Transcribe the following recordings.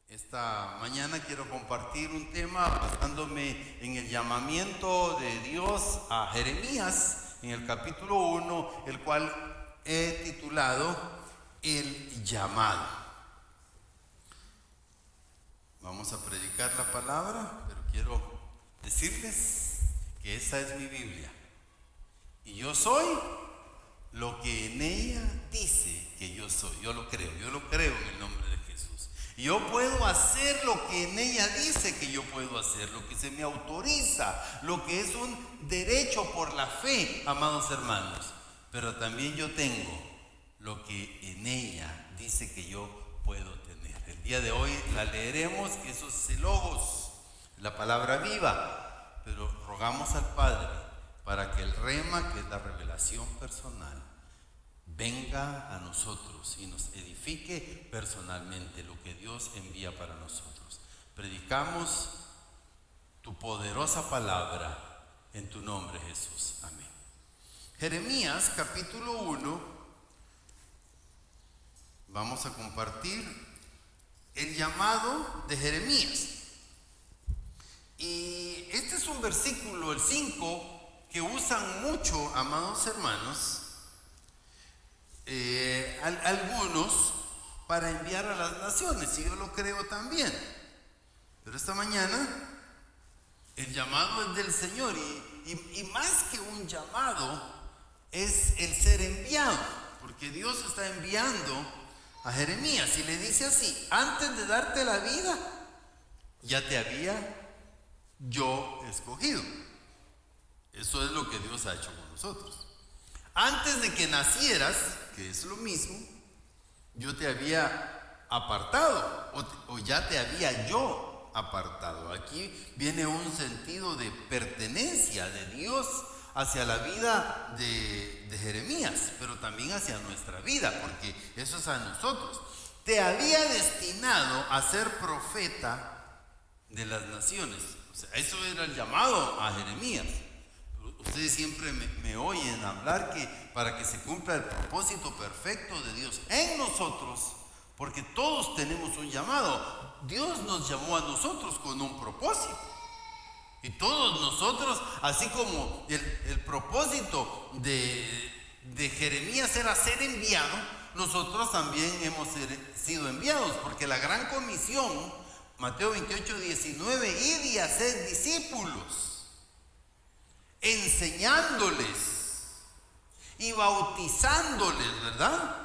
Esta mañana quiero compartir un tema basándome en el llamamiento de Dios a Jeremías en el capítulo 1, el cual he titulado El llamado. Vamos a predicar la palabra, pero quiero decirles que esta es mi Biblia y yo soy lo que en ella dice que yo soy. Yo lo creo en el nombre de Jesús. Y yo puedo hacer lo que en ella dice que yo puedo hacer, lo que se me autoriza, lo que es un derecho por la fe, amados hermanos. Pero también yo tengo lo que en ella dice que yo puedo tener. El día de hoy la leeremos, que eso es el Logos, la palabra viva. Pero rogamos al Padre para que el rema, que es la revelación personal, venga a nosotros y nos edifique personalmente lo que Dios envía para nosotros. Predicamos tu poderosa palabra en tu nombre, Jesús. Amén. Jeremías capítulo 1, vamos a compartir el llamado de Jeremías. Y este es un versículo, el 5, que usan mucho, amados hermanos, algunos para enviar a las naciones, y yo lo creo también. Pero esta mañana el llamado es del Señor, y más que un llamado es el ser enviado, porque Dios está enviando a Jeremías y le dice así: antes de darte la vida ya te había yo escogido. Eso es lo que Dios ha hecho con nosotros. Antes de que nacieras, que es lo mismo, yo te había apartado, o ya te había yo apartado. Aquí viene un sentido de pertenencia de Dios hacia la vida de Jeremías, pero también hacia nuestra vida, porque eso es a nosotros. Te había destinado a ser profeta de las naciones. O sea, eso era el llamado a Jeremías. Ustedes siempre me oyen hablar que para que se cumpla el propósito perfecto de Dios en nosotros, porque todos tenemos un llamado. Dios nos llamó a nosotros con un propósito. Y todos nosotros, así como el propósito de Jeremías era ser enviado, nosotros también hemos sido enviados, porque la gran comisión, Mateo 28:19, id y haced discípulos, enseñándoles y bautizándoles, ¿verdad?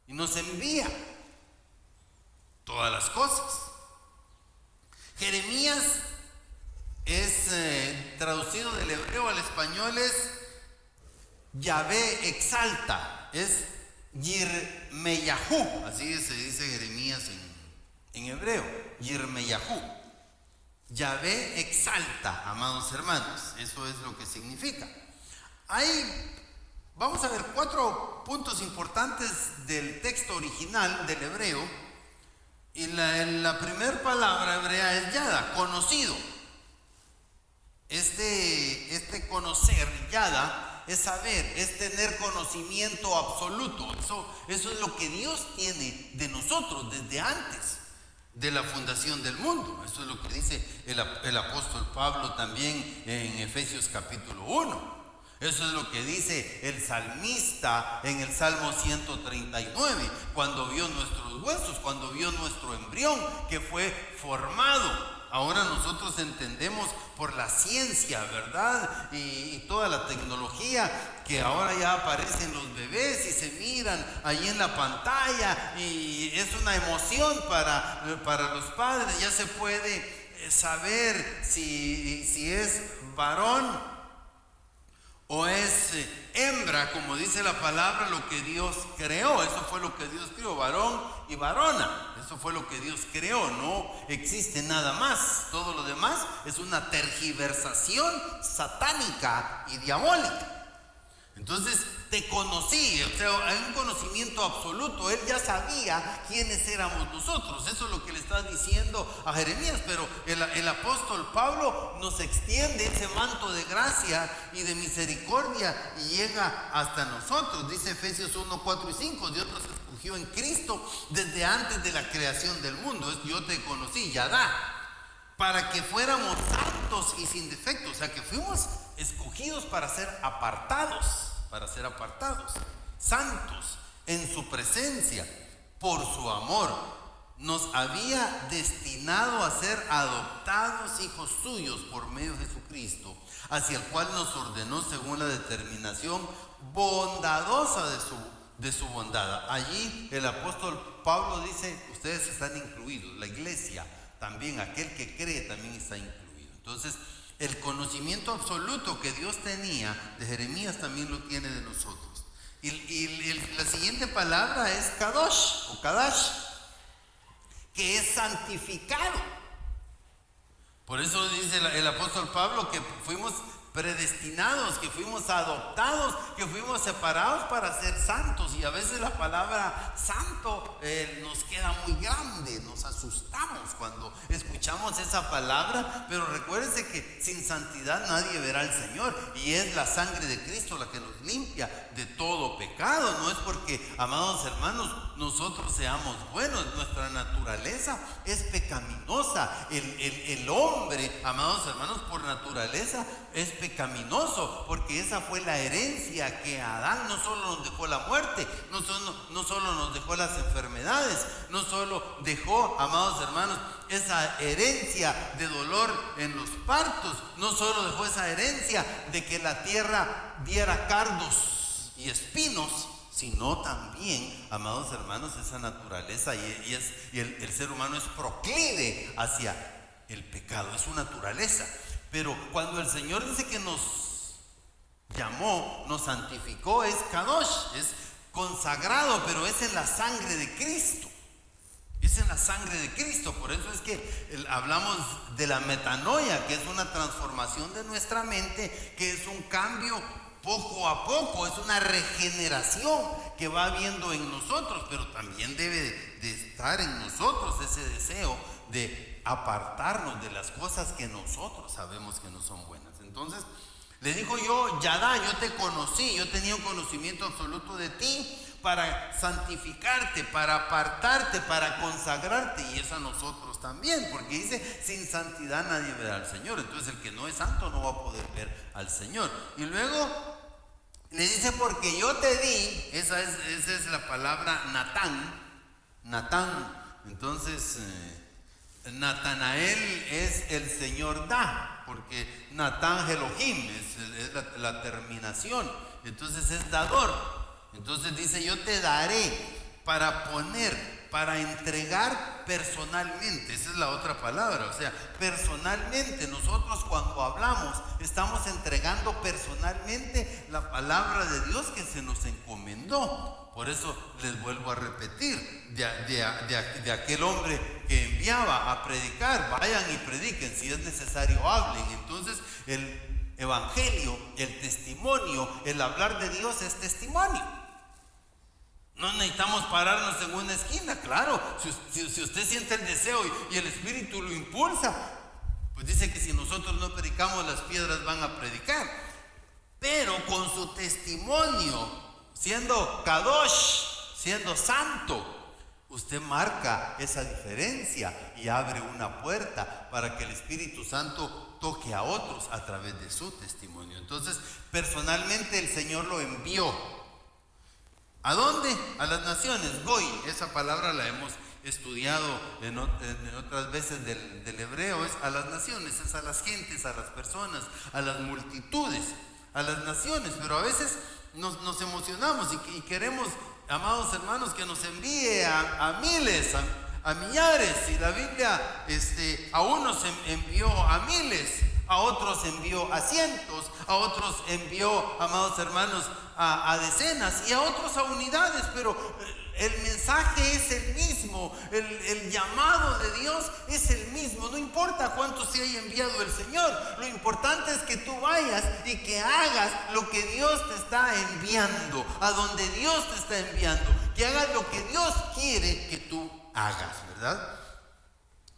Y nos envía todas las cosas. Jeremías es traducido del hebreo al español, es Yahvé exalta, es Yirmeyahú, así se dice Jeremías en hebreo, Yirmeyahú. Yahvé exalta, amados hermanos, eso es lo que significa. Vamos a ver 4 puntos importantes del texto original del hebreo. Y la primera palabra hebrea es yada, conocido. Este conocer, yada, es saber, es tener conocimiento absoluto. Eso es lo que Dios tiene de nosotros desde antes de la fundación del mundo. Eso es lo que dice el apóstol Pablo también en Efesios capítulo 1. Eso es lo que dice el salmista en el Salmo 139, cuando vio nuestros huesos, cuando vio nuestro embrión que fue formado. Ahora nosotros entendemos por la ciencia, ¿verdad? Y toda la tecnología, que ahora ya aparecen los bebés y se miran ahí en la pantalla, y es una emoción para los padres. Ya se puede saber si es varón o es hembra, como dice la palabra, lo que Dios creó. Eso fue lo que Dios creó, varón y varona. Eso fue lo que Dios creó, no existe nada más. Todo lo demás es una tergiversación satánica y diabólica. Entonces te conocí, o sea, hay un conocimiento absoluto. Él ya sabía quiénes éramos nosotros. Eso es lo que le está diciendo a Jeremías. Pero el apóstol Pablo nos extiende ese manto de gracia y de misericordia y llega hasta nosotros. Dice Efesios 1, 4 y 5, Dios nos escogió escogió en Cristo desde antes de la creación del mundo. Yo te conocí, Yadá, para que fuéramos santos y sin defecto. O sea, que fuimos escogidos para ser apartados, santos en su presencia, por su amor. Nos había destinado a ser adoptados hijos suyos por medio de Jesucristo, hacia el cual nos ordenó según la determinación bondadosa de su bondad. Allí el apóstol Pablo dice: ustedes están incluidos, la iglesia también, aquel que cree también está incluido. Entonces, el conocimiento absoluto que Dios tenía de Jeremías también lo tiene de nosotros. Y la siguiente palabra es kadosh o kadash, que es santificado. Por eso dice el apóstol Pablo que fuimos predestinados, que fuimos adoptados, que fuimos separados para ser santos. Y a veces la palabra santo nos queda muy grande, nos asustamos cuando escuchamos esa palabra, pero recuérdense que sin santidad nadie verá al Señor, y es la sangre de Cristo la que nos limpia de todo pecado. No es porque, amados hermanos, nosotros seamos buenos, nuestra naturaleza es pecaminosa. El hombre, amados hermanos, por naturaleza es pecaminoso, porque esa fue la herencia que Adán no solo nos dejó la muerte, no solo nos dejó las enfermedades, no solo dejó, amados hermanos, esa herencia de dolor en los partos, no solo dejó esa herencia de que la tierra diera cardos y espinos, sino también, amados hermanos, esa naturaleza y el ser humano es proclive hacia el pecado, es su naturaleza. Pero cuando el Señor dice que nos llamó, nos santificó, es kadosh, es consagrado, pero es en la sangre de Cristo. Es en la sangre de Cristo. Por eso es que hablamos de la metanoia, que es una transformación de nuestra mente, que es un cambio poco a poco, es una regeneración que va habiendo en nosotros, pero también debe de estar en nosotros ese deseo de apartarnos de las cosas que nosotros sabemos que no son buenas. Entonces le dijo: yo, Yadá, yo te conocí, yo tenía un conocimiento absoluto de ti para santificarte, para apartarte, para consagrarte, y es a nosotros también, porque dice: sin santidad nadie verá al Señor. Entonces el que no es santo no va a poder ver al Señor. Y luego le dice: porque yo te di, esa es la palabra Natán. Entonces Natanael es el Señor da, porque Natán Elohim es la terminación, entonces es dador. Entonces dice: yo te daré, para poner, para entregar personalmente. Esa es la otra palabra, o sea, personalmente. Nosotros cuando hablamos estamos entregando personalmente la palabra de Dios que se nos encomendó. Por eso les vuelvo a repetir, de aquel hombre que enviaba a predicar: vayan y prediquen, si es necesario hablen. Entonces el evangelio, el testimonio, el hablar de Dios es testimonio. No necesitamos pararnos en una esquina. Claro, si usted siente el deseo y el Espíritu lo impulsa, pues dice que si nosotros no predicamos, las piedras van a predicar. Pero con su testimonio, siendo kadosh, siendo santo, usted marca esa diferencia y abre una puerta para que el Espíritu Santo toque a otros a través de su testimonio. Entonces, personalmente el Señor lo envió. ¿A dónde? A las naciones. Goy, esa palabra la hemos estudiado en otras veces del hebreo. Es a las naciones, es a las gentes, a las personas, a las multitudes, a las naciones. Pero a veces nos emocionamos y queremos, amados hermanos, que nos envíe a miles, a millares. Y la Biblia a unos envió a miles, a otros envió a cientos, a otros envió, amados hermanos, a decenas, y a otros a unidades. Pero el mensaje es el mismo, el llamado de Dios es el mismo. No importa cuánto se haya enviado el Señor, lo importante es que tú vayas y que hagas lo que Dios te está enviando, a donde Dios te está enviando, que hagas lo que Dios quiere que tú hagas, ¿verdad?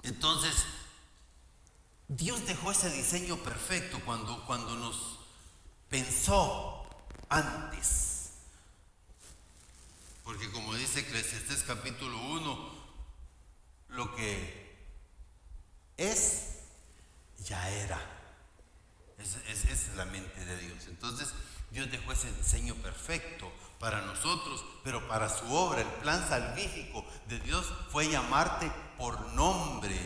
Entonces Dios dejó ese diseño perfecto cuando nos pensó antes. Porque como dice Eclesiastés capítulo 1, lo que es, ya era. Esa es la mente de Dios. Entonces, Dios dejó ese diseño perfecto para nosotros, pero para su obra, el plan salvífico de Dios fue llamarte por nombre.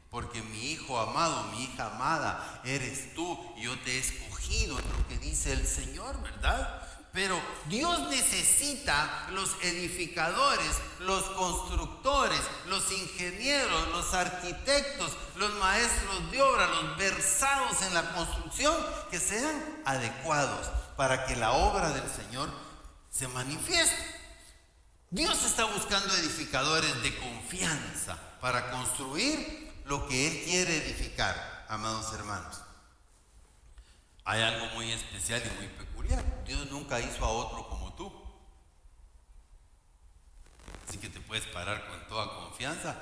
Porque mi hijo amado, mi hija amada, eres tú, y yo te he escogido, es lo que dice el Señor, ¿verdad? Pero Dios necesita los edificadores, los constructores, los ingenieros, los arquitectos, los maestros de obra, los versados en la construcción, que sean adecuados para que la obra del Señor se manifieste. Dios está buscando edificadores de confianza para construir lo que Él quiere edificar, amados hermanos. Hay algo muy especial y muy peculiar. Dios nunca hizo a otro como tú. Así que te puedes parar con toda confianza.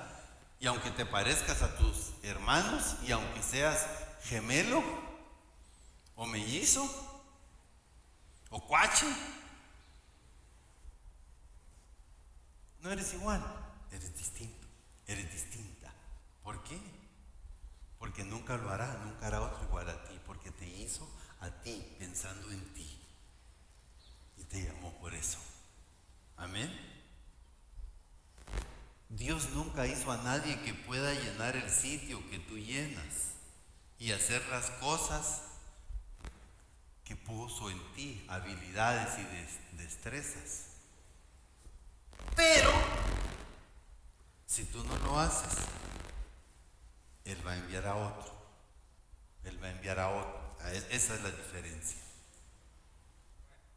Y aunque te parezcas a tus hermanos, y aunque seas gemelo, o mellizo, o cuache, no eres igual, eres distinto, eres distinta. ¿Por qué? Porque nunca lo hará, nunca hará otro igual a ti, porque te hizo a ti pensando en ti y te llamó por eso. Amén. Dios nunca hizo a nadie que pueda llenar el sitio que tú llenas y hacer las cosas que puso en ti, habilidades y destrezas. Pero si tú no lo haces, Él va a enviar a otro. Él va a enviar a otro. Esa es la diferencia.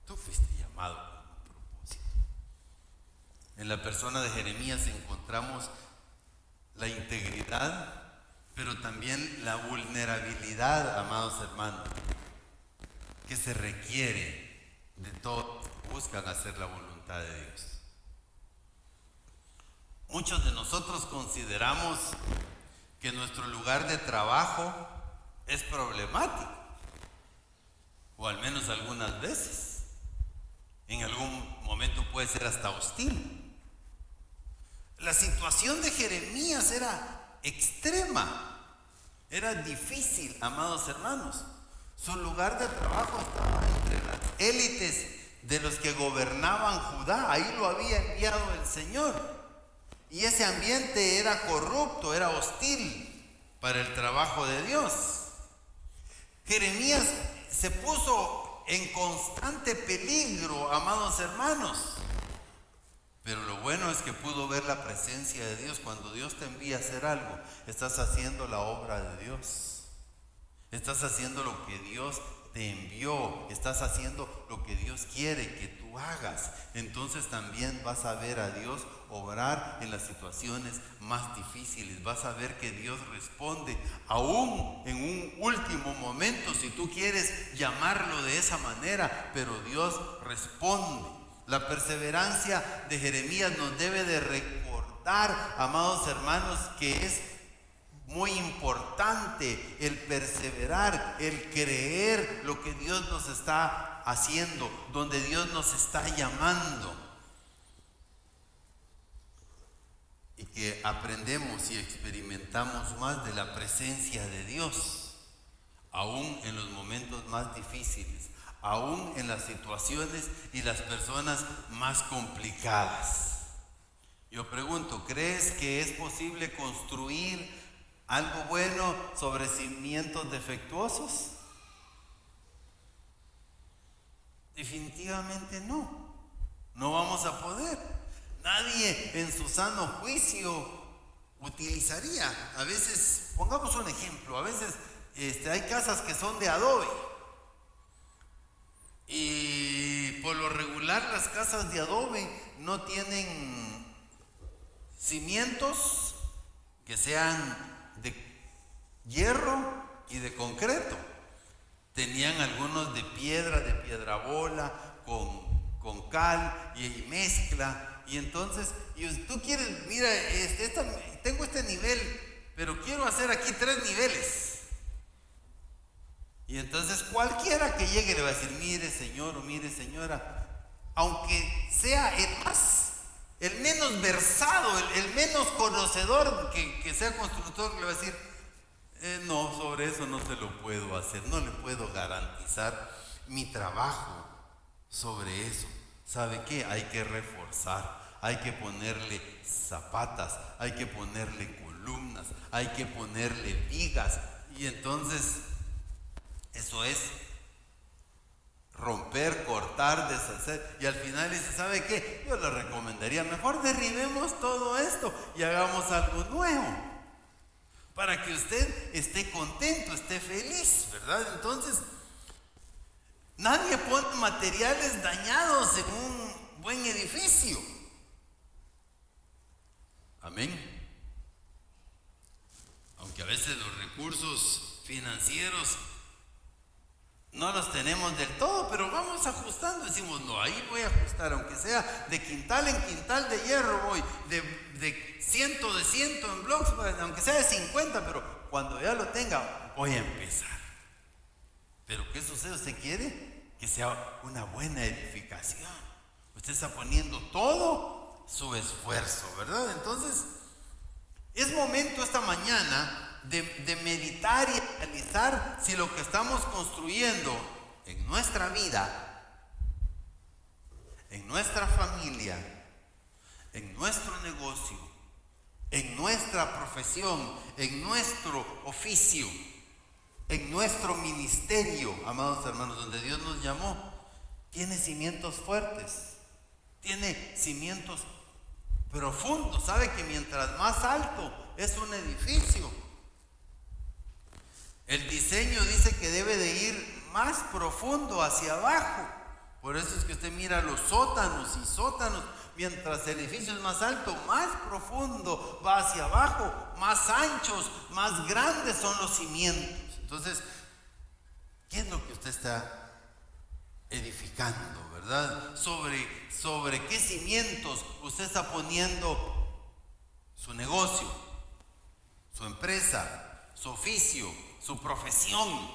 Tú fuiste llamado con un propósito. En la persona de Jeremías encontramos la integridad, pero también la vulnerabilidad, amados hermanos, que se requiere de todos que buscan hacer la voluntad de Dios. Muchos de nosotros consideramos que nuestro lugar de trabajo es problemático, o al menos algunas veces. En algún momento puede ser hasta hostil. La situación de Jeremías era extrema, era difícil, amados hermanos. Su lugar de trabajo estaba entre las élites de los que gobernaban Judá. Ahí lo había enviado el Señor. Y ese ambiente era corrupto, era hostil para el trabajo de Dios. Jeremías se puso en constante peligro, amados hermanos. Pero lo bueno es que pudo ver la presencia de Dios. Cuando Dios te envía a hacer algo, estás haciendo la obra de Dios. Estás haciendo lo que Dios te envió. Estás haciendo lo que Dios quiere que tú hagas. Entonces también vas a ver a Dios obrar en las situaciones más difíciles. Vas a ver que Dios responde aún en un último momento, si tú quieres llamarlo de esa manera, pero Dios responde. La perseverancia de Jeremías nos debe de recordar, amados hermanos, que es muy importante el perseverar, el creer lo que Dios nos está haciendo, donde Dios nos está llamando. Y que aprendemos y experimentamos más de la presencia de Dios, aún en los momentos más difíciles, aún en las situaciones y las personas más complicadas. Yo pregunto, ¿crees que es posible construir algo bueno sobre cimientos defectuosos? Definitivamente no. No vamos a poder. Nadie en su sano juicio utilizaría. A veces, pongamos un ejemplo, a veces hay casas que son de adobe. Y por lo regular las casas de adobe no tienen cimientos que sean de hierro y de concreto. Tenían algunos de piedra bola con cal y mezcla. Y entonces, y tú quieres, mira, tengo este nivel, pero quiero hacer aquí 3 niveles. Y entonces cualquiera que llegue le va a decir, mire señor o mire señora, aunque sea el más el menos versado, el menos conocedor que sea constructor, le va a decir, no, sobre eso no se lo puedo hacer, no le puedo garantizar mi trabajo sobre eso. ¿Sabe qué? Hay que reforzar, hay que ponerle zapatas, hay que ponerle columnas, hay que ponerle vigas. Y entonces, eso es romper, cortar, deshacer. Y al final dice, ¿sabe qué? Yo le recomendaría, mejor derribemos todo esto y hagamos algo nuevo, para que usted esté contento, esté feliz, ¿verdad? Entonces, nadie pone materiales dañados en un buen edificio. Amén. Aunque a veces los recursos financieros no los tenemos del todo, pero vamos ajustando. Decimos, no, ahí voy a ajustar, aunque sea de quintal en quintal de hierro, voy de 100 en blocks, aunque sea de 50, pero cuando ya lo tenga, voy a empezar. Pero ¿qué sucede? ¿Usted quiere que sea una buena edificación? Usted está poniendo todo su esfuerzo, ¿verdad? Entonces, es momento esta mañana de meditar y analizar si lo que estamos construyendo en nuestra vida, en nuestra familia, en nuestro negocio, en nuestra profesión, en nuestro oficio, en nuestro ministerio, amados hermanos, donde Dios nos llamó, tiene cimientos fuertes, tiene cimientos profundos. Sabe que mientras más alto es un edificio, el diseño dice que debe de ir más profundo hacia abajo. Por eso es que usted mira los sótanos y sótanos. Mientras el edificio es más alto, más profundo va hacia abajo, más anchos, más grandes son los cimientos. Entonces, ¿qué es lo que usted está edificando, verdad? ¿Sobre qué cimientos usted está poniendo su negocio, su empresa, su oficio, su profesión,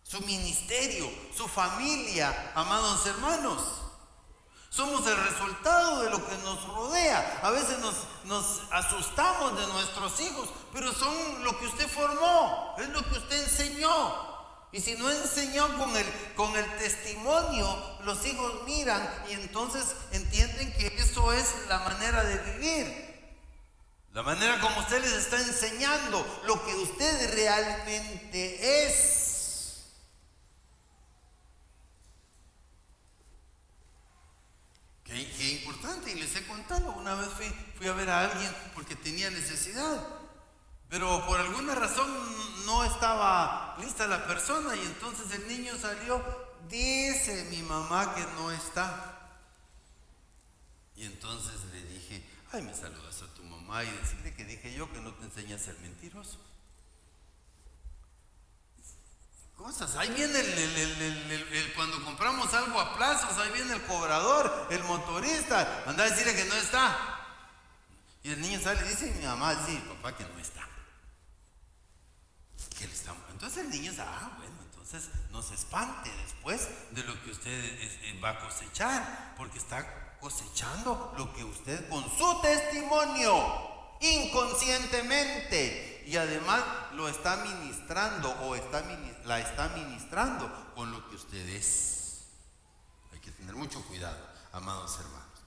su ministerio, su familia? Amados hermanos, somos el resultado de lo que nos rodea. A veces nos asustamos de nuestros hijos, pero son lo que usted formó, es lo que usted enseñó. Y si no enseñó con el testimonio, los hijos miran y entonces entienden que eso es la manera de vivir. La manera como usted les está enseñando lo que usted realmente es. Qué importante, y les he contado, una vez fui a ver a alguien porque tenía necesidad, pero por alguna razón no estaba lista la persona, y entonces el niño salió, dice mi mamá que no está. Y entonces le dije, ay, me saludas a tu mamá y decirle que dije yo que no te enseña a ser mentiroso. Cosas, ahí viene cuando compramos algo a plazos, ahí viene el cobrador, el motorista, anda a decirle que no está. Y el niño sale y dice, mi mamá dice, papá, que no está. Que le está. Entonces el niño dice, bueno, entonces no se espante después de lo que usted va a cosechar, porque está cosechando lo que usted con su testimonio inconscientemente, y además lo está ministrando la está ministrando con lo que usted es. Hay que tener mucho cuidado, amados hermanos.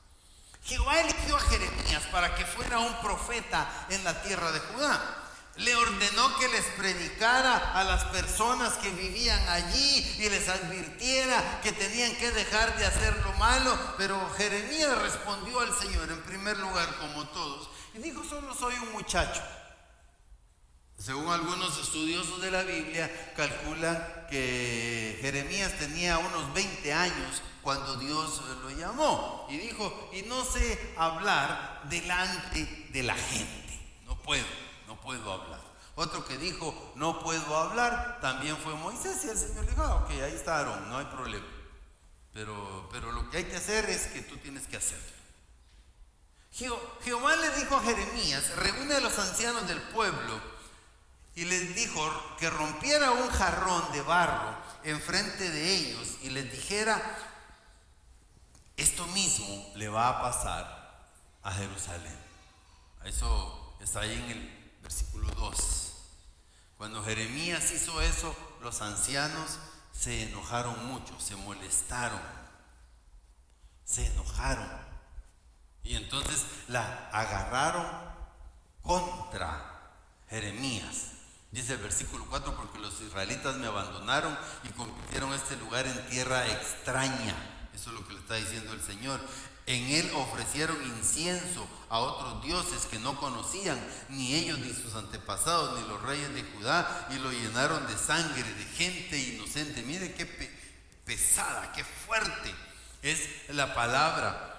Jehová eligió a Jeremías para que fuera un profeta en la tierra de Judá. Le ordenó que les predicara a las personas que vivían allí y les advirtiera que tenían que dejar de hacer lo malo. Pero Jeremías respondió al Señor en primer lugar, como todos, y dijo, solo soy un muchacho. Según algunos estudiosos de la Biblia, calculan que Jeremías tenía unos 20 años cuando Dios lo llamó. Y dijo, y no sé hablar delante de la gente. No puedo hablar. Otro que dijo, no puedo hablar, también fue Moisés. Y el Señor le dijo, ok, ahí está Aarón, no hay problema. Pero lo que hay que hacer es que tú tienes que hacerlo. Jehová le dijo a Jeremías, reúne a los ancianos del pueblo, y les dijo que rompiera un jarrón de barro enfrente de ellos y les dijera, esto mismo le va a pasar a Jerusalén. Eso está ahí en el versículo 2. Cuando Jeremías hizo eso, los ancianos se enojaron mucho, se molestaron, se enojaron. Y entonces la agarraron contra Jeremías. Dice el versículo 4, porque los israelitas me abandonaron y convirtieron este lugar en tierra extraña. Eso es lo que le está diciendo el Señor. En él ofrecieron incienso a otros dioses que no conocían, ni ellos ni sus antepasados, ni los reyes de Judá, y lo llenaron de sangre, de gente inocente. Mire qué pesada, qué fuerte es la palabra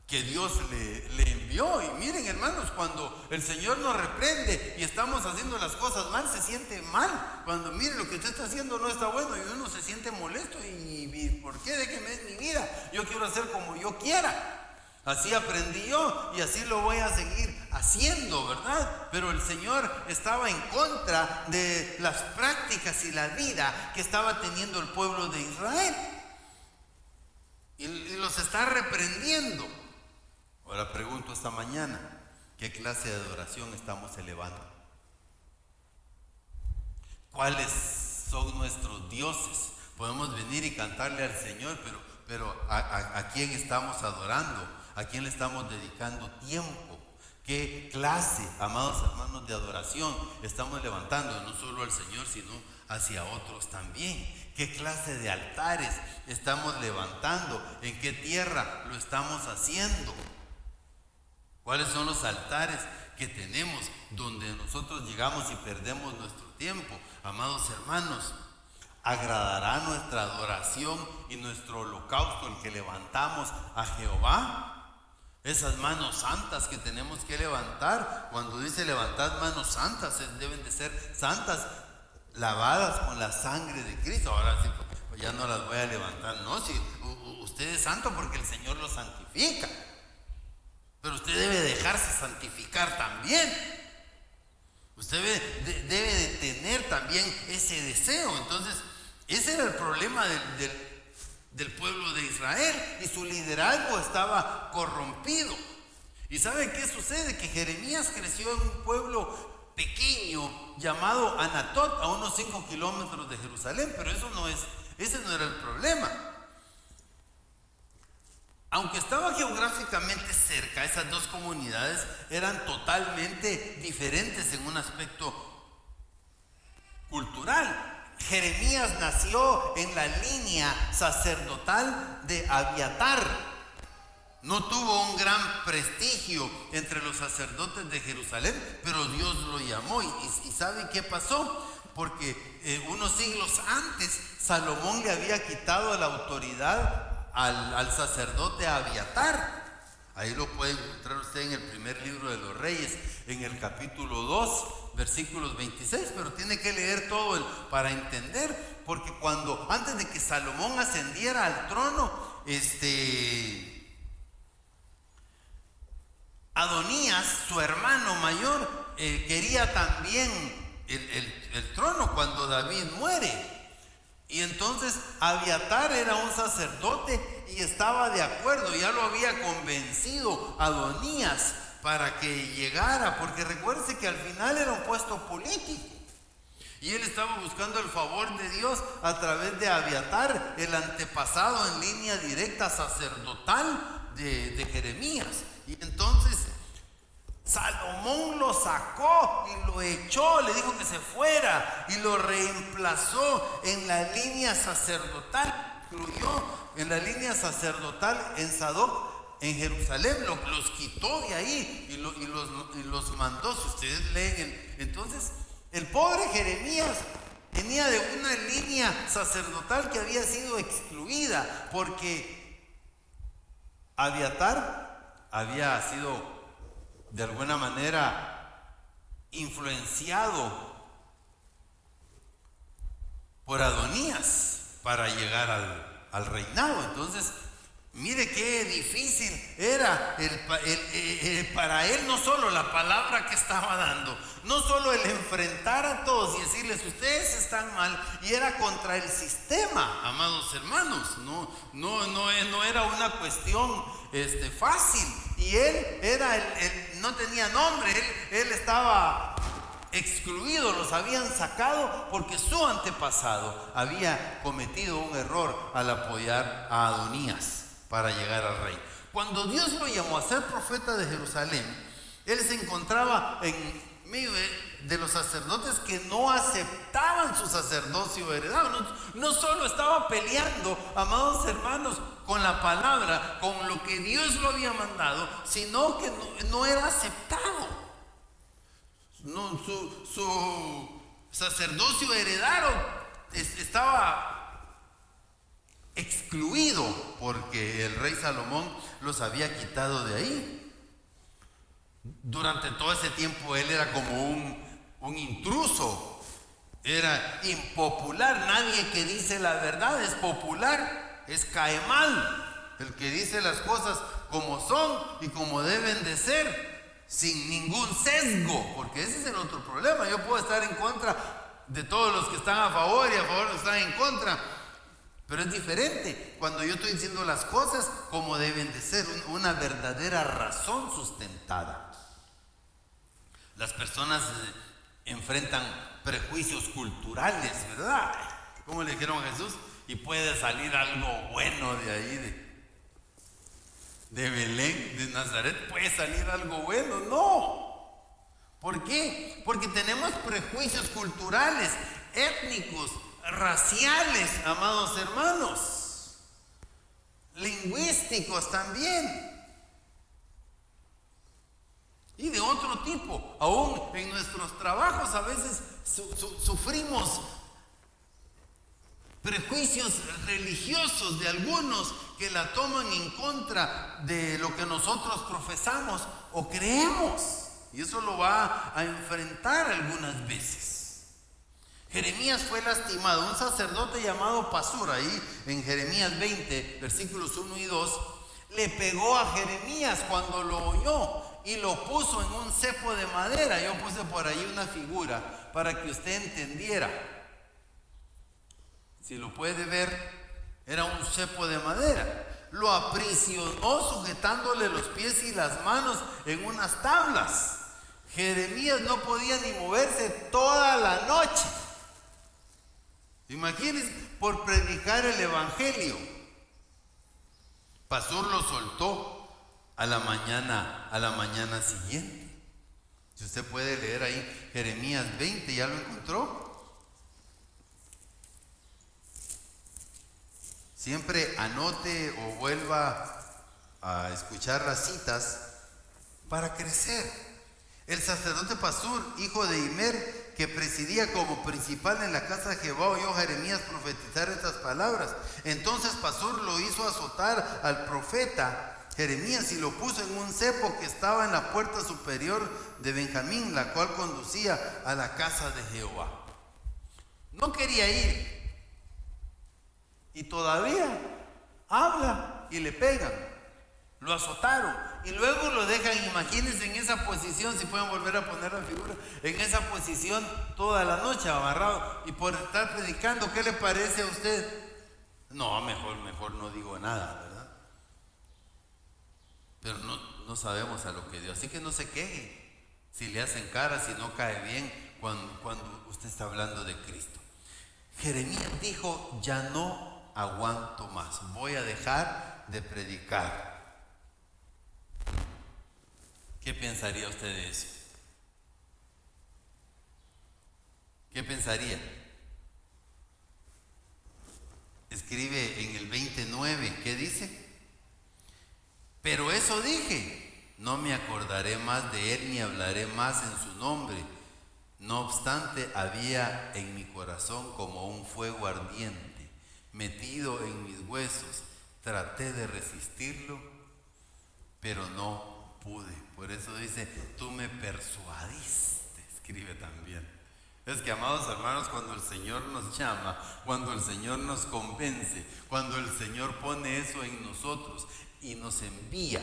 que Dios le envió. Y miren, hermanos, cuando el Señor nos reprende y estamos haciendo las cosas mal, se siente mal. Cuando mire lo que usted está haciendo no está bueno y uno se siente molesto. ¿Y por qué? Déjeme en mi vida, yo quiero hacer como yo quiera. Así aprendí yo y así lo voy a seguir haciendo, ¿verdad? Pero el Señor estaba en contra de las prácticas y la vida que estaba teniendo el pueblo de Israel y los está reprendiendo. Ahora pregunto esta mañana, ¿qué clase de adoración estamos elevando? ¿Cuáles son nuestros dioses? Podemos venir y cantarle al Señor, pero ¿a quién estamos adorando? ¿A quién le estamos dedicando tiempo? ¿Qué clase, amados hermanos, de adoración estamos levantando? No solo al Señor, sino hacia otros también. ¿Qué clase de altares estamos levantando? ¿En qué tierra lo estamos haciendo? ¿Cuáles son los altares que tenemos donde nosotros llegamos y perdemos nuestro tiempo? Amados hermanos, ¿agradará nuestra adoración y nuestro holocausto el que levantamos a Jehová? Esas manos santas que tenemos que levantar, cuando dice levantad manos santas, deben de ser santas, lavadas con la sangre de Cristo. Ahora sí, pues ya no las voy a levantar. No, si usted es santo porque el Señor lo santifica. Pero usted debe dejarse santificar también. Usted debe de tener también ese deseo. Entonces, ese era el problema del pueblo de Israel. Y su liderazgo estaba corrompido. ¿Y sabe qué sucede? Que Jeremías creció en un pueblo pequeño llamado Anatot, a unos 5 kilómetros de Jerusalén. Pero ese no era el problema. Aunque estaba geográficamente cerca, esas dos comunidades eran totalmente diferentes en un aspecto cultural. Jeremías nació en la línea sacerdotal de Abiatar. No tuvo un gran prestigio entre los sacerdotes de Jerusalén, pero Dios lo llamó. ¿Y sabe qué pasó? Porque unos siglos antes Salomón le había quitado la autoridad al sacerdote Abiatar. Ahí lo puede encontrar usted en el primer libro de los Reyes, en el capítulo 2, versículos 26, pero tiene que leer todo para entender, porque antes de que Salomón ascendiera al trono, Adonías, su hermano mayor, quería también el trono cuando David muere. Y entonces Abiatar era un sacerdote y estaba de acuerdo, ya lo había convencido Adonías para que llegara, porque recuerde que al final era un puesto político. Y él estaba buscando el favor de Dios a través de Abiatar, el antepasado en línea directa sacerdotal de Jeremías. Y entonces Salomón lo sacó y lo echó, le dijo que se fuera y lo reemplazó en la línea sacerdotal, incluyó en la línea sacerdotal en Sadoc, en Jerusalén, los quitó de ahí y los mandó. Si ustedes leen, entonces el pobre Jeremías venía de una línea sacerdotal que había sido excluida porque Abiatar había sido de alguna manera influenciado por Adonías para llegar al reinado. Entonces Mire qué difícil era para él, no solo la palabra que estaba dando, no solo el enfrentar a todos y decirles ustedes están mal, y era contra el sistema, amados hermanos. No era una cuestión fácil, y él no tenía nombre, él estaba excluido, los habían sacado porque su antepasado había cometido un error al apoyar a Adonías para llegar al rey. Cuando Dios lo llamó a ser profeta de Jerusalén, él se encontraba en medio de los sacerdotes que no aceptaban su sacerdocio heredado. No solo estaba peleando, amados hermanos, con la palabra, con lo que Dios lo había mandado, sino que no era aceptado. Su sacerdocio heredado estaba excluido porque el rey Salomón los había quitado de ahí. Durante todo ese tiempo él era como un intruso, era impopular. Nadie que dice la verdad es popular, cae mal. El que dice las cosas como son y como deben de ser, sin ningún sesgo, porque ese es el otro problema. Yo puedo estar en contra de todos los que están a favor y a favor de los que están en contra, pero es diferente cuando yo estoy diciendo las cosas como deben de ser, una verdadera razón sustentada. Las personas enfrentan prejuicios culturales, ¿verdad? Como le dijeron a Jesús, y puede salir algo bueno de ahí, de Belén, de Nazaret, puede salir algo bueno. No. ¿Por qué? Porque tenemos prejuicios culturales, étnicos, raciales, amados hermanos, lingüísticos también, y de otro tipo. Aún en nuestros trabajos a veces sufrimos prejuicios religiosos de algunos que la toman en contra de lo que nosotros profesamos o creemos, y eso lo va a enfrentar algunas veces. Jeremías fue lastimado. Un sacerdote llamado Pasur, ahí en Jeremías 20, versículos 1 y 2, le pegó a Jeremías cuando lo oyó y lo puso en un cepo de madera. Yo puse por ahí una figura para que usted entendiera. Si lo puede ver, era un cepo de madera. Lo aprisionó sujetándole los pies y las manos en unas tablas. Jeremías no podía ni moverse toda la noche. Imagínense, por predicar el evangelio. Pasur lo soltó a la mañana siguiente. Si usted puede leer ahí Jeremías 20, ¿ya lo encontró? Siempre anote o vuelva a escuchar las citas para crecer. El sacerdote Pasur, hijo de Imer, que presidía como principal en la casa de Jehová, oyó a Jeremías profetizar estas palabras. Entonces Pasur lo hizo azotar al profeta Jeremías y lo puso en un cepo que estaba en la puerta superior de Benjamín, la cual conducía a la casa de Jehová. No quería ir, y todavía habla y le pegan. Lo azotaron y luego lo dejan. Imagínense en esa posición, si pueden volver a poner la figura, en esa posición toda la noche amarrado, y por estar predicando. ¿Qué le parece a usted? No, mejor no digo nada, ¿verdad? Pero no sabemos a lo que dio, así que no se queje si le hacen cara, si no cae bien cuando usted está hablando de Cristo. Jeremías dijo: ya no aguanto más, voy a dejar de predicar. ¿Qué pensaría usted de eso? ¿Qué pensaría? Escribe en el 29, ¿qué dice? Pero eso dije, no me acordaré más de él ni hablaré más en su nombre. No obstante, había en mi corazón como un fuego ardiente, metido en mis huesos. Traté de resistirlo, pero no pude. Por eso dice: tú me persuadiste, escribe también. Es que, amados hermanos, cuando el Señor nos llama, cuando el Señor nos convence, cuando el Señor pone eso en nosotros y nos envía,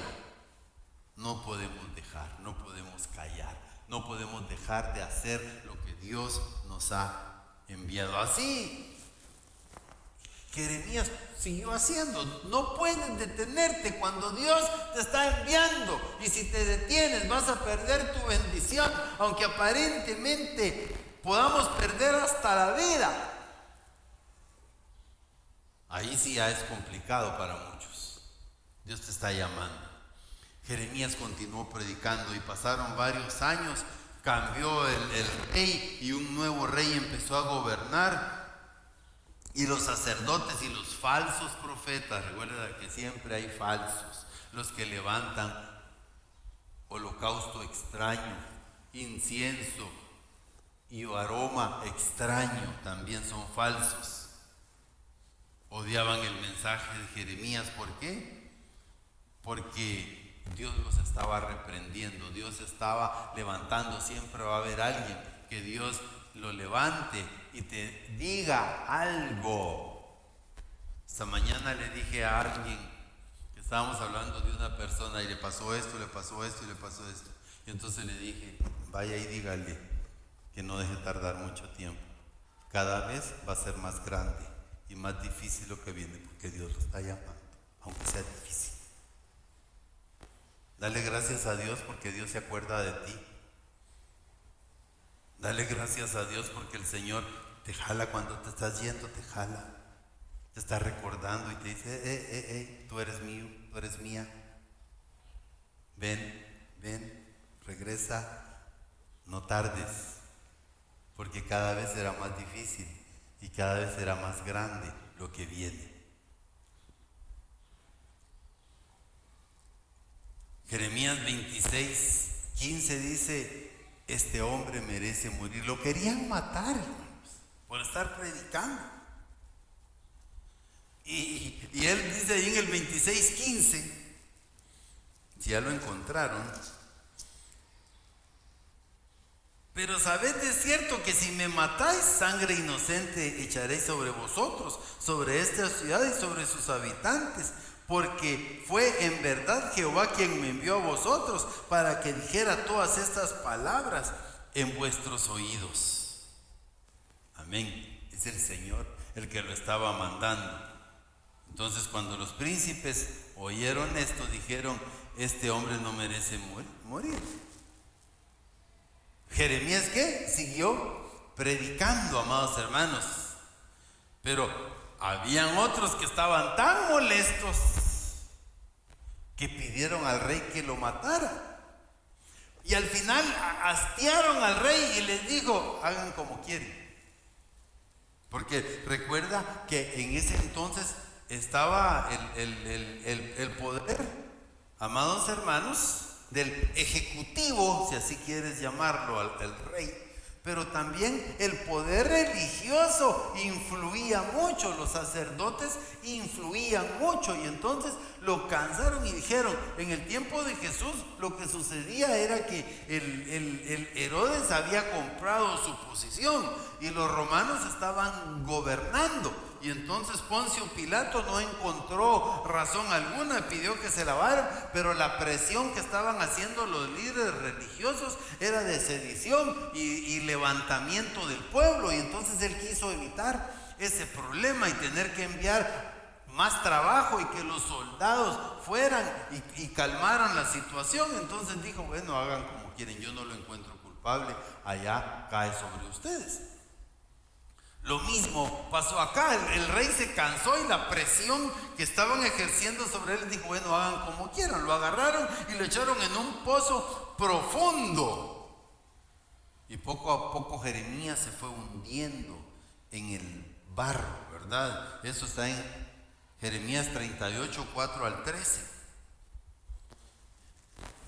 no podemos dejar, no podemos callar, no podemos dejar de hacer lo que Dios nos ha enviado. Así Jeremías siguió haciendo. No puedes detenerte cuando Dios te está enviando. Y si te detienes vas a perder tu bendición, aunque aparentemente podamos perder hasta la vida. Ahí sí ya es complicado para muchos. Dios te está llamando. Jeremías continuó predicando y pasaron varios años. Cambió el rey y un nuevo rey empezó a gobernar. Y los sacerdotes y los falsos profetas, recuerda que siempre hay falsos, los que levantan holocausto extraño, incienso y aroma extraño, también son falsos. Odiaban el mensaje de Jeremías. ¿Por qué? Porque Dios los estaba reprendiendo, Dios estaba levantando. Siempre va a haber alguien que Dios lo levante y te diga algo. Esta mañana le dije a alguien que estábamos hablando de una persona y le pasó esto, le pasó esto y le pasó esto. Y entonces le dije, vaya y dígale que no deje tardar mucho tiempo. Cada vez va a ser más grande y más difícil lo que viene, porque Dios lo está llamando, aunque sea difícil. Dale gracias a Dios porque Dios se acuerda de ti. Dale gracias a Dios porque el Señor te jala cuando te estás yendo, te jala. Te está recordando y te dice, tú eres mío, tú eres mía. Ven, regresa, no tardes, porque cada vez será más difícil y cada vez será más grande lo que viene. Jeremías 26:15 dice, este hombre merece morir. Lo querían matar, hermanos, por estar predicando. Y él dice ahí en el 26:15, si ya lo encontraron, pero sabed de cierto que si me matáis, sangre inocente echaréis sobre vosotros, sobre esta ciudad y sobre sus habitantes, porque fue en verdad Jehová quien me envió a vosotros para que dijera todas estas palabras en vuestros oídos. Amén. Es el Señor el que lo estaba mandando. Entonces, cuando los príncipes oyeron esto, dijeron, este hombre no merece morir. Jeremías, ¿qué? Siguió predicando, amados hermanos. Pero habían otros que estaban tan molestos que pidieron al rey que lo matara. Y al final hastiaron al rey y les dijo, hagan como quieren. Porque recuerda que en ese entonces estaba el poder, amados hermanos, del ejecutivo, si así quieres llamarlo, el rey. Pero también el poder religioso influía mucho, los sacerdotes influían mucho, y entonces lo cansaron y dijeron, en el tiempo de Jesús lo que sucedía era que el Herodes había comprado su posición y los romanos estaban gobernando. Y entonces Poncio Pilato no encontró razón alguna, pidió que se lavaran, pero la presión que estaban haciendo los líderes religiosos era de sedición y levantamiento del pueblo, y entonces él quiso evitar ese problema y tener que enviar más trabajo y que los soldados fueran y calmaran la situación. Entonces dijo, bueno, hagan como quieren, yo no lo encuentro culpable, allá cae sobre ustedes. Lo mismo pasó acá, el rey se cansó y la presión que estaban ejerciendo sobre él, dijo, bueno, hagan como quieran. Lo agarraron y lo echaron en un pozo profundo. Y poco a poco Jeremías se fue hundiendo en el barro, ¿verdad? Eso está en Jeremías 38, 4 al 13.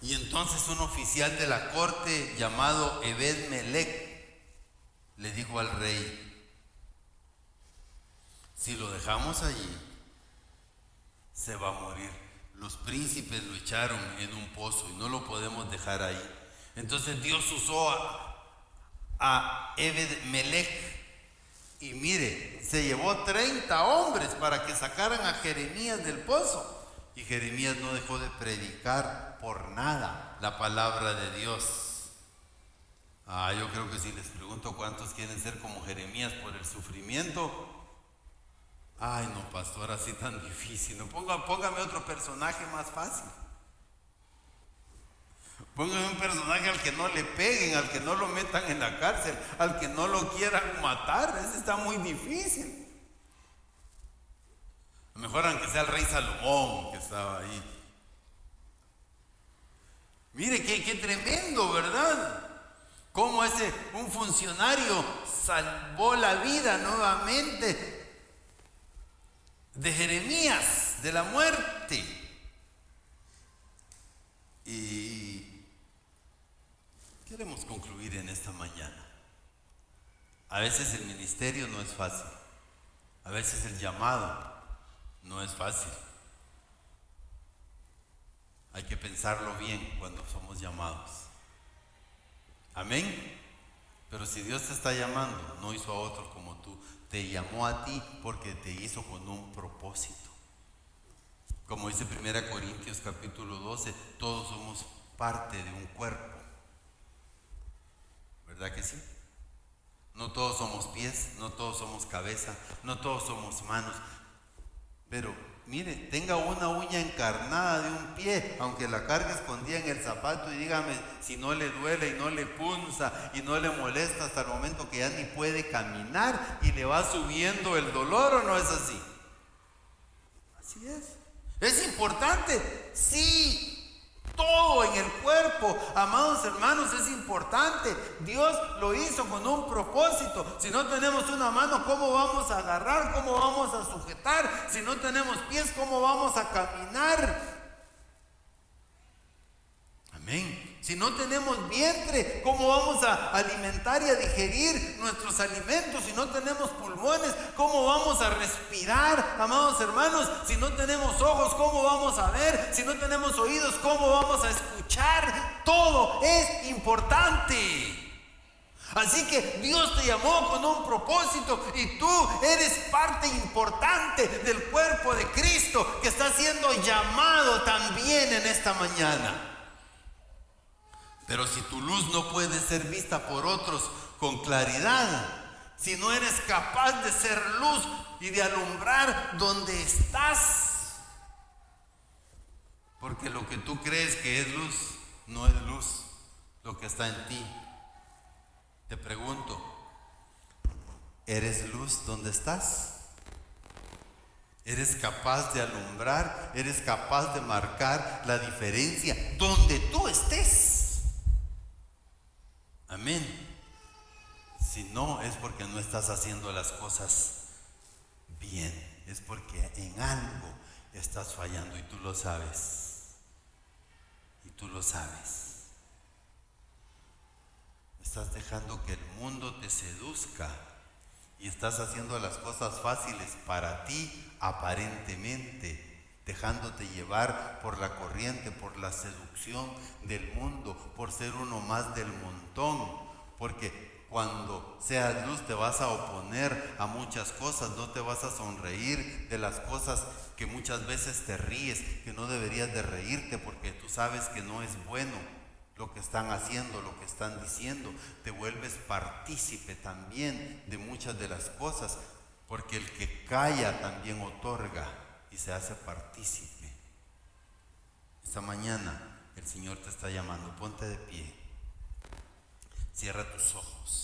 Y entonces un oficial de la corte llamado Ebed-Melech le dijo al rey, si lo dejamos allí, se va a morir. Los príncipes lo echaron en un pozo y no lo podemos dejar ahí. Entonces Dios usó a Ebed-Melech. Y mire, se llevó 30 hombres para que sacaran a Jeremías del pozo. Y Jeremías no dejó de predicar por nada la palabra de Dios. Yo creo que si les pregunto cuántos quieren ser como Jeremías por el sufrimiento. Ay, no, pastor, así tan difícil. No, póngame otro personaje más fácil. Póngame un personaje al que no le peguen, al que no lo metan en la cárcel, al que no lo quieran matar. Ese está muy difícil. Mejor aunque sea el rey Salomón que estaba ahí. Mire qué tremendo, ¿verdad? Cómo un funcionario salvó la vida nuevamente de Jeremías, de la muerte. Y queremos concluir en esta mañana. A veces el ministerio no es fácil. A veces el llamado no es fácil. Hay que pensarlo bien cuando somos llamados. Amén. Pero si Dios te está llamando, no hizo a otro como tú. Te llamó a ti porque te hizo con un propósito. Como dice 1 Corintios capítulo 12, todos somos parte de un cuerpo. ¿Verdad que sí? No todos somos pies, no todos somos cabeza, no todos somos manos. Pero mire, tenga una uña encarnada de un pie, aunque la cargue escondida en el zapato, y dígame si no le duele y no le punza y no le molesta hasta el momento que ya ni puede caminar y le va subiendo el dolor, ¿o no es así? Así es. ¿Es importante? Sí. Todo en el cuerpo, amados hermanos, es importante. Dios lo hizo con un propósito. Si no tenemos una mano, ¿cómo vamos a agarrar? ¿Cómo vamos a sujetar? Si no tenemos pies, ¿cómo vamos a caminar? Amén. Si no tenemos vientre, ¿cómo vamos a alimentar y a digerir nuestros alimentos? Si no tenemos pulmones, ¿cómo vamos a respirar, amados hermanos? Si no tenemos ojos, ¿cómo vamos a ver? Si no tenemos oídos, ¿cómo vamos a escuchar? Todo es importante. Así que Dios te llamó con un propósito y tú eres parte importante del cuerpo de Cristo que está siendo llamado también en esta mañana. Pero si tu luz no puede ser vista por otros con claridad, si no eres capaz de ser luz y de alumbrar donde estás, porque lo que tú crees que es luz, no es luz lo que está en ti. Te pregunto, ¿eres luz donde estás? ¿Eres capaz de alumbrar? ¿Eres capaz de marcar la diferencia donde tú estés? Amén. Si no, es porque no estás haciendo las cosas bien. Es porque en algo estás fallando y tú lo sabes. Y tú lo sabes. Estás dejando que el mundo te seduzca y estás haciendo las cosas fáciles para ti aparentemente, dejándote llevar por la corriente, por la seducción del mundo, por ser uno más del montón, porque cuando seas luz te vas a oponer a muchas cosas, no te vas a sonreír de las cosas que muchas veces te ríes, que no deberías de reírte porque tú sabes que no es bueno lo que están haciendo, lo que están diciendo. Te vuelves partícipe también de muchas de las cosas, porque el que calla también otorga y se hace partícipe. Esta mañana el Señor te está llamando. Ponte de pie. Cierra tus ojos.